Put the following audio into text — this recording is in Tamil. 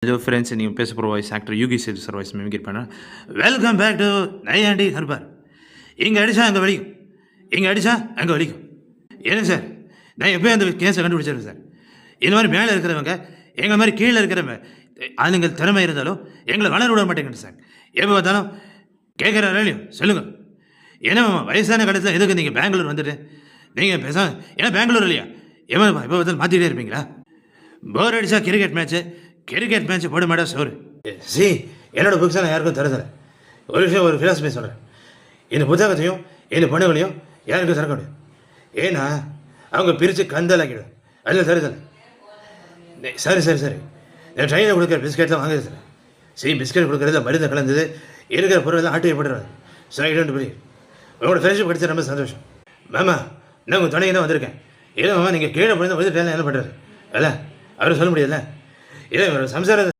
ஹலோ ஃப்ரெண்ட்ஸ், நீங்கள் பேச போகிற voice actor Yugi Sethu sir voice mimicry பண்ண. வெல்கம் பேக் டு நையாண்டி ஹர்பார். இங்கே அடித்தா அங்கே வலிக்கும், இங்கே அடித்தா அங்கே வலிக்கும். ஏன்னு சார், நான் எப்போயும் அந்த கேஸை கண்டுபிடிச்சிருக்கேன் சார். இந்த மாதிரி மேலே இருக்கிறவங்க எங்களை மாதிரி கீழே இருக்கிறவங்க அதுங்க திறமை இருந்தாலும் எங்களை வளர விட மாட்டேங்குது சார். எப்போ பார்த்தாலும் கேட்குறாரா இல்லையோ சொல்லுங்கள். ஏன்னா வயசான காலத்தில் எதுக்கு நீங்கள் பெங்களூர் வந்துட்டு நீங்கள் பேச, ஏன்னா பெங்களூர் இல்லையா எப்போ பார்த்தாலும் மாற்றிட்டே இருப்பீங்களா? போர் அடித்தா கிரிக்கெட் மேட்ச் போட மாட்டா சோறு. என்னோட புக்ஸை நான் யாருக்கும் தரதில்லை. ஒரு விஷயம், ஒரு ஃபிலாசபி சொல்கிறேன். இந்த புத்தகத்தையும் இந்த பொண்ணுகளையும் யாருக்கும் திறக்க முடியும். ஏன்னா அவங்க பிரித்து கந்தலாக்கிடும். அதில் தருதலை. சரி நான் ட்ரெயினில் கொடுக்குற பிஸ்கெட்லாம் வாங்குறது சார். பிஸ்கெட் கொடுக்குறதுல மருந்து கலந்தது, இருக்கிற பொருள் ஆட்டி போட்டுறாரு. So I don't believe. உங்களோட ஃப்ரெண்ட்ஷிப் கிடைச்சா ரொம்ப சந்தோஷம். மாமா, நான் உங்கள் துணைக்கு தான் வந்திருக்கேன். ஏதோ மாமா நீங்கள் கீழே போய் வந்து ட்ரெயினில் என்ன பண்ணுறாரு? அல்ல அவரும் சொல்ல முடியாதுல்ல. இதே சம்சாரம்